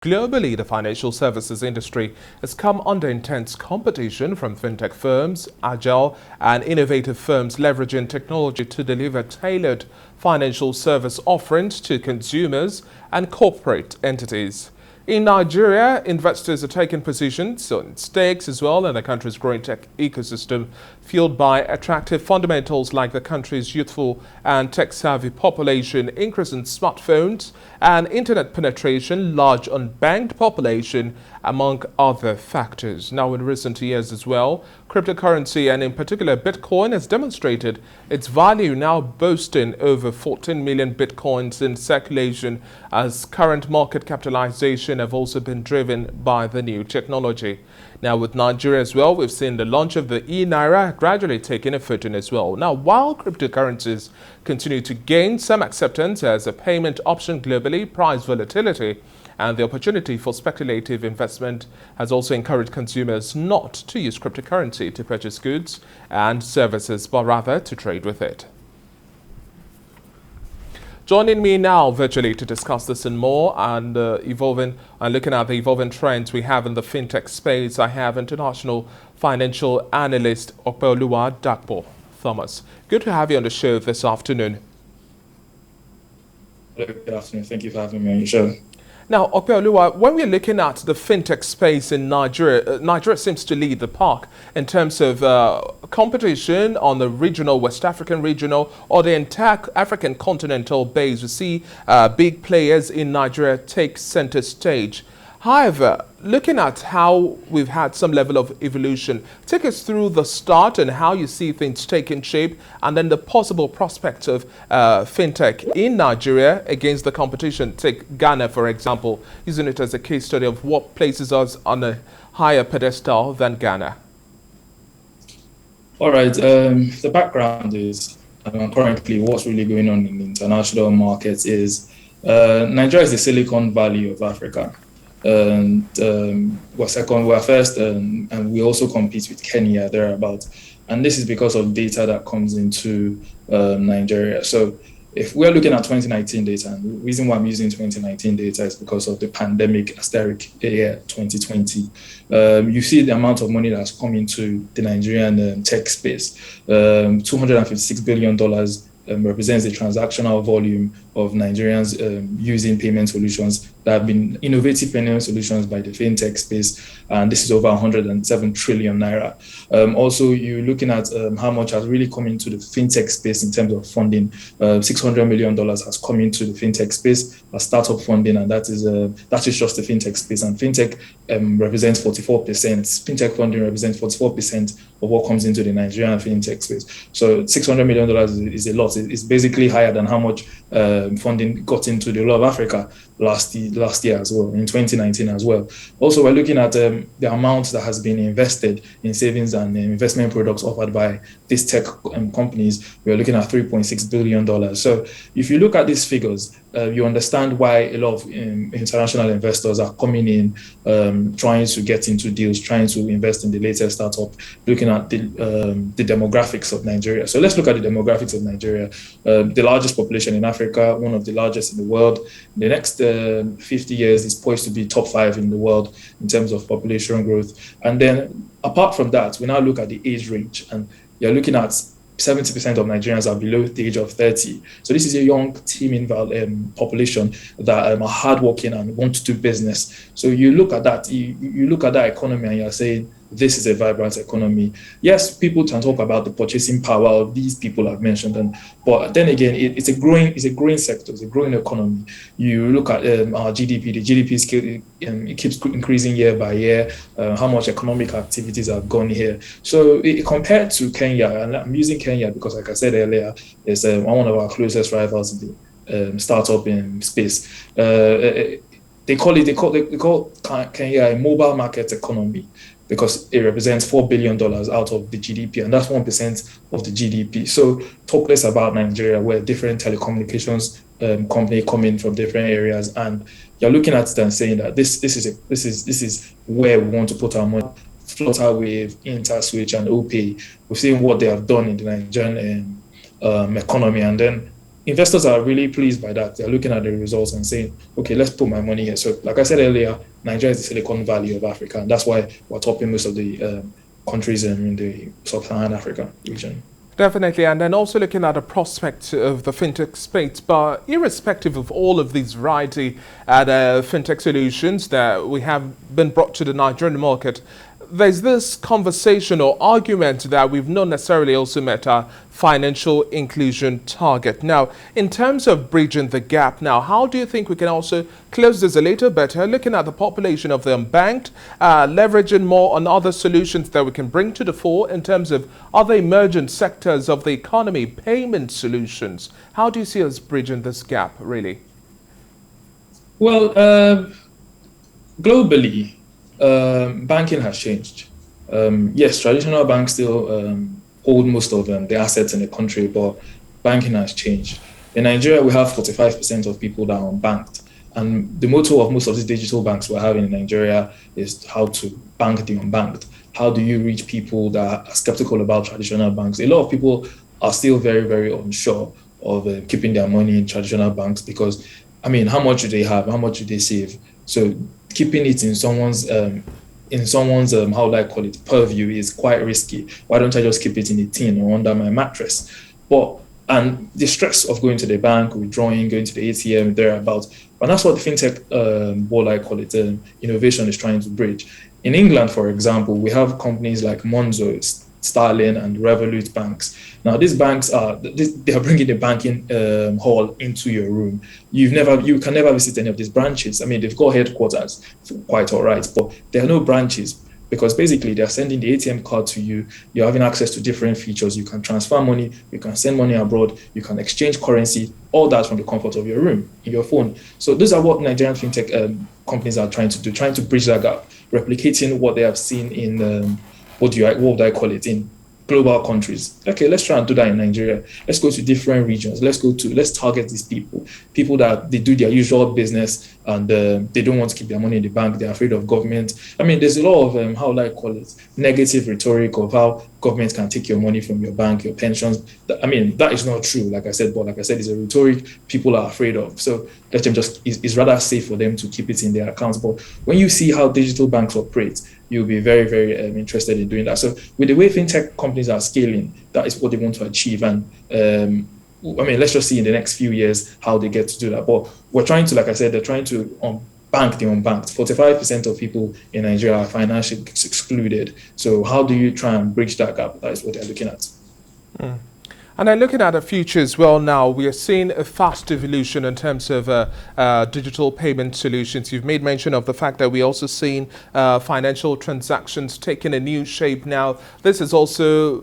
Globally, the financial services industry has come under intense competition from fintech firms, agile and innovative firms leveraging technology to deliver tailored financial service offerings to consumers and corporate entities. In Nigeria, investors are taking positions on stakes as well in the country's growing tech ecosystem, fueled by attractive fundamentals like the country's youthful and tech-savvy population, increase in smartphones and internet penetration, large unbanked population, among other factors. Now, in recent years as well, cryptocurrency and in particular Bitcoin has demonstrated its value, now boasting over 14 million Bitcoins in circulation, as current market capitalization have also been driven by the new technology. Now, with Nigeria as well, we've seen the launch of the e-Naira gradually taking a footing as well. Now, while cryptocurrencies continue to gain some acceptance as a payment option globally, price volatility and the opportunity for speculative investment has also encouraged consumers not to use cryptocurrency to purchase goods and services, but rather to trade with it. Joining me now virtually to discuss this and more and looking at the evolving trends we have in the fintech space, I have international financial analyst Opeoluwa Dapo Thomas. Good to have you on the show this afternoon. Hello, good afternoon. Thank you for having me on your show. Now, Opeoluwa, when we're looking at the fintech space in Nigeria, Nigeria seems to lead the pack in terms of competition on the regional, West African regional, or the entire African continental base. We see big players in Nigeria take center stage. However, looking at how we've had some level of evolution, take us through the start and how you see things taking shape, and then the possible prospects of fintech in Nigeria against the competition. Take Ghana, for example, using it as a case study of what places us on a higher pedestal than Ghana. All right. The background is currently what's really going on in the international markets is Nigeria is the Silicon Valley of Africa. And we're second, we're first, and we also compete with Kenya thereabouts. And this is because of data that comes into Nigeria. So if we're looking at 2019 data, and the reason why I'm using 2019 data is because of the pandemic asterisk year 2020. You see the amount of money that's come into the Nigerian tech space. $256 billion represents the transactional volume of Nigerians using payment solutions that have been innovative payment solutions by the fintech space, and this is over 107 trillion naira. Also, you're looking at how much has really come into the fintech space in terms of funding. $600 million has come into the fintech space as startup funding, and that is just the fintech space. And fintech represents 44%. Fintech funding represents 44% of what comes into the Nigerian fintech space. So $600 million is a lot. It's basically higher than how much funding got into the whole of Africa last year as well, in 2019 as well. Also, we're looking at the amount that has been invested in savings and investment products offered by these tech companies. We're looking at $3.6 billion. So if you look at these figures, you understand why a lot of international investors are coming in, trying to get into deals, trying to invest in the latest startup, looking at the demographics of Nigeria. So let's look at the demographics of Nigeria. The largest population in Africa, one of the largest in the world. The next 50 years is poised to be top 5 in the world in terms of population growth. And then apart from that, we now look at the age range, and you're looking at 70% of Nigerians are below the age of 30. So this is a young teeming population that are hardworking and want to do business. So you look at that, you look at that economy, and you're saying this is a vibrant economy. Yes, people can talk about the purchasing power of these people I've mentioned, but then again, it's a growing sector, it's a growing economy. You look at our GDP, the GDP it keeps increasing year by year. How much economic activities have gone here. So compared to Kenya, and I'm using Kenya because, like I said earlier, it's one of our closest rivals in the startup in space. They call Kenya a mobile market economy, because it represents $4 billion out of the GDP, and that's 1% of the GDP. So talk less about Nigeria, where different telecommunications companies come in from different areas, and you're looking at it and saying that this is where we want to put our money. Flutterwave, InterSwitch, and OPay. We've seen what they have done in the Nigerian economy, and then investors are really pleased by that. They're looking at the results and saying, okay, let's put my money here. So like I said earlier, Nigeria is the Silicon Valley of Africa. And that's why we're topping most of the countries in the sub-Saharan Africa region. Definitely, and then also looking at the prospect of the fintech space, but irrespective of all of these variety and fintech solutions that we have been brought to the Nigerian market, there's this conversation or argument that we've not necessarily also met our financial inclusion target. Now, in terms of bridging the gap now, how do you think we can also close this a little better, looking at the population of the unbanked, leveraging more on other solutions that we can bring to the fore in terms of other emergent sectors of the economy, payment solutions? How do you see us bridging this gap, really? Well, globally, banking has changed. Yes, traditional banks still hold most of the assets in the country, but banking has changed. In Nigeria, we have 45% of people that are unbanked. And the motto of most of these digital banks we're having in Nigeria is how to bank the unbanked. How do you reach people that are skeptical about traditional banks? A lot of people are still very, very unsure of keeping their money in traditional banks because, I mean, how much do they have? How much do they save? So keeping it in someone's how would I call it, purview is quite risky. Why don't I just keep it in a tin or under my mattress? And the stress of going to the bank, withdrawing, going to the ATM, thereabouts. And that's what the fintech, what I call it, innovation is trying to bridge. In England, for example, we have companies like Monzo, Starling, and Revolut banks. Now, these banks they are bringing the banking hall into your room. You can never visit any of these branches. I mean, they've got headquarters, quite all right, but there are no branches because basically they're sending the ATM card to you. You're having access to different features. You can transfer money, you can send money abroad, you can exchange currency, all that from the comfort of your room, in your phone. So those are what Nigerian fintech companies are trying to do, trying to bridge that gap, replicating what they have seen in what would I call it, in global countries. Okay, let's try and do that in Nigeria. Let's go to different regions. Let's target these people that they do their usual business and they don't want to keep their money in the bank. They're afraid of government. I mean, there's a lot of, how would I call it, negative rhetoric of how government can take your money from your bank, your pensions. I mean, that is not true, like I said, but like I said, it's a rhetoric people are afraid of. So let them it's rather safe for them to keep it in their accounts. But when you see how digital banks operate, you'll be very, very interested in doing that. So with the way fintech companies are scaling, that is what they want to achieve. And I mean, let's just see in the next few years how they get to do that. But we're trying to, like I said, they're trying to bank the unbanked. 45% of people in Nigeria are financially excluded. So how do you try and bridge that gap? That is what they're looking at. Mm. And then looking at the future as well now, we are seeing a fast evolution in terms of digital payment solutions. You've made mention of the fact that we're also seeing financial transactions taking a new shape now. This is also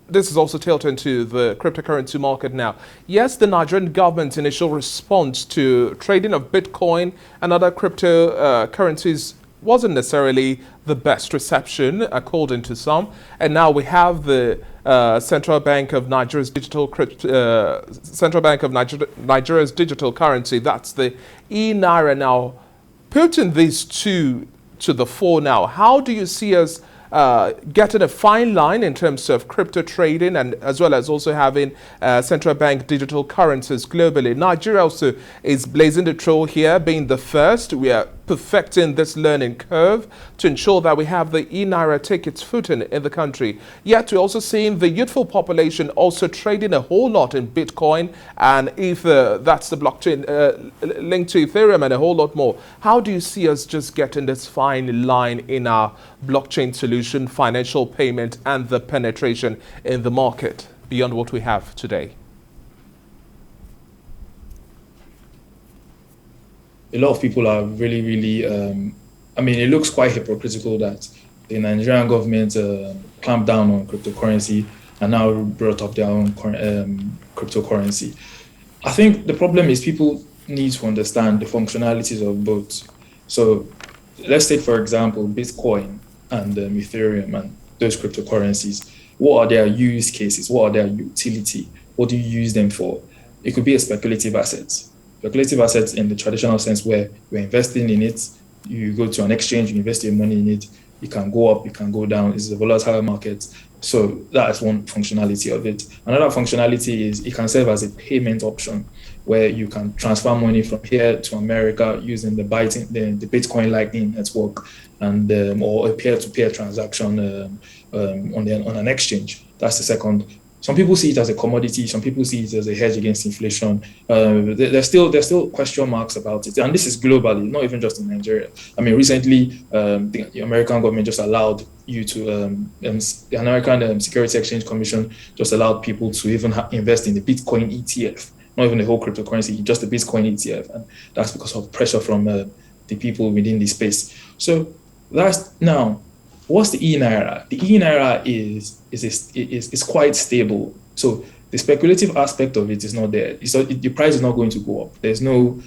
tilted into the cryptocurrency market now. Yes, the Nigerian government's initial response to trading of Bitcoin and other cryptocurrencies wasn't necessarily the best reception, according to some. And now we have the Central Bank of Nigeria's digital currency. That's the e-naira now. Putting these two to the fore now, how do you see us getting a fine line in terms of crypto trading and as well as also having central bank digital currencies globally? Nigeria also is blazing the trail here, being the first. We are perfecting this learning curve to ensure that we have the e-naira take its footing in the country. Yet we're also seeing the youthful population also trading a whole lot in Bitcoin and Ether, that's the blockchain linked to Ethereum, and a whole lot more. How do you see us just getting this fine line in our blockchain solution, financial payment, and the penetration in the market beyond what we have today? A lot of people are really, really, I mean, it looks quite hypocritical that the Nigerian government clamped down on cryptocurrency and now brought up their own cryptocurrency. I think the problem is people need to understand the functionalities of both. So let's take, for example, Bitcoin and Ethereum and those cryptocurrencies. What are their use cases? What are their utility? What do you use them for? It could be a speculative asset. Speculative assets in the traditional sense where you're investing in it, you go to an exchange, you invest your money in it, it can go up, it can go down. It's a volatile market. So that is one functionality of it. Another functionality is it can serve as a payment option where you can transfer money from here to America using the Bitcoin Lightning Network and or a peer-to-peer transaction on an exchange. That's the second. Some people see it as a commodity. Some people see it as a hedge against inflation. There's still question marks about it, and this is globally, not even just in Nigeria. I mean, recently, the American government just allowed you to, the American Security Exchange Commission just allowed people to even invest in the Bitcoin ETF, not even the whole cryptocurrency, just the Bitcoin ETF, and that's because of pressure from the people within the space. So that's now. What's the e-naira? The e-naira is quite stable. So the speculative aspect of it is not there. The price is not going to go up. There's no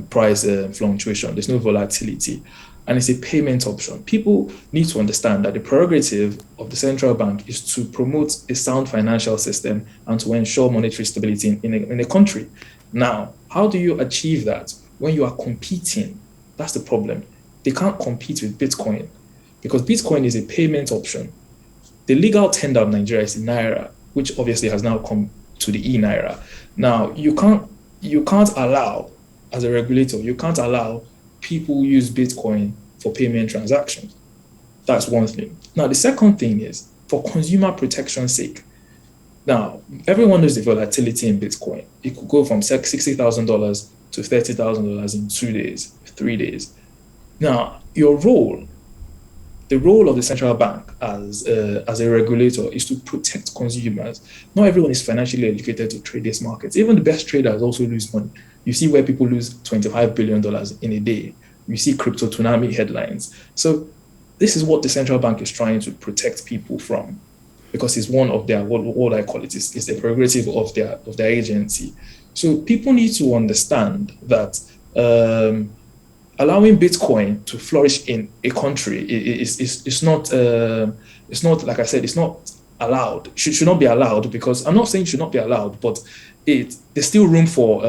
price fluctuation. There's no volatility. And it's a payment option. People need to understand that the prerogative of the central bank is to promote a sound financial system and to ensure monetary stability in a country. Now, how do you achieve that when you are competing? That's the problem. They can't compete with Bitcoin, because Bitcoin is a payment option. The legal tender of Nigeria is in Naira, which obviously has now come to the e-Naira. Now, you can't allow, as a regulator, you can't allow people use Bitcoin for payment transactions. That's one thing. Now, the second thing is, for consumer protection's sake, now, everyone knows the volatility in Bitcoin. It could go from $60,000 to $30,000 in 2 days, 3 days. Now, the role of the central bank as a regulator is to protect consumers. Not everyone is financially educated to trade these markets. Even the best traders also lose money. You see where people lose $25 billion in a day. You see crypto tsunami headlines. So this is what the central bank is trying to protect people from, because it's one of their, what I call it, is the prerogative of their agency. So people need to understand that allowing Bitcoin to flourish in a country is not, like I said, it's not allowed. Should not be allowed, because I'm not saying it should not be allowed, but there's still room for,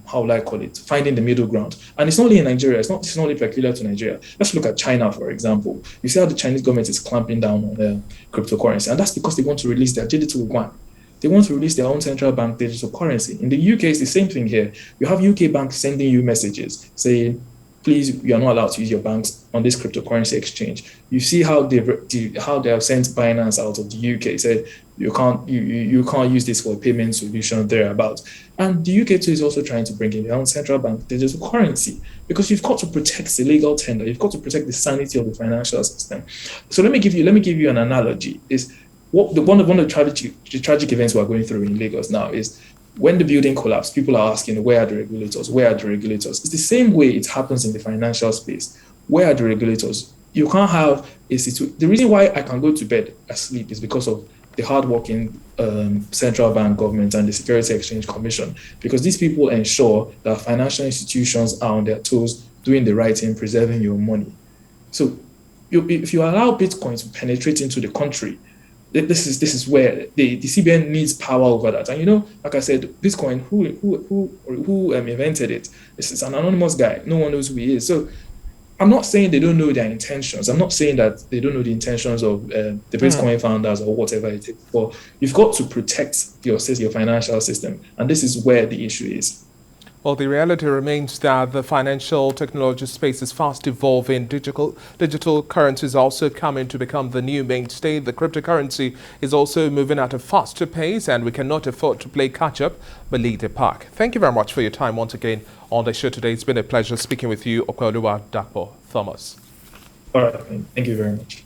how will I call it, finding the middle ground. And it's not only in Nigeria, it's not only peculiar to Nigeria. Let's look at China, for example. You see how the Chinese government is clamping down on cryptocurrency, and that's because they want to release their digital yuan. They want to release their own central bank digital currency. In the UK, it's the same thing here. You have UK banks sending you messages saying, please, you are not allowed to use your banks on this cryptocurrency exchange. You see how they have sent Binance out of the UK, said you can't use this for a payment solution thereabouts. And the UK too is also trying to bring in their own central bank digital currency, because you've got to protect the legal tender, you've got to protect the sanity of the financial system. So let me give you an analogy. Is one of the tragic events we're going through in Lagos now is, when the building collapsed, people are asking, where are the regulators? Where are the regulators? It's the same way it happens in the financial space. Where are the regulators? You can't have a situation. The reason why I can go to bed asleep is because of the hardworking central bank government and the Security Exchange Commission, because these people ensure that financial institutions are on their toes, doing the right thing, preserving your money. So if you allow Bitcoin to penetrate into the country, this is where the CBN needs power over that. And like I said, Bitcoin, who invented it? This is an anonymous guy. No one knows who he is. So I'm not saying they don't know their intentions. I'm not saying that they don't know the intentions of the Bitcoin founders or whatever it is. But you've got to protect your financial system. And this is where the issue is. Well, the reality remains that the financial technology space is fast evolving. Digital currencies also coming to become the new mainstay. The cryptocurrency is also moving at a faster pace, and we cannot afford to play catch-up, but lead the pack. Thank you very much for your time once again on the show today. It's been a pleasure speaking with you, Opeoluwa Dapo Thomas. All right, thank you very much.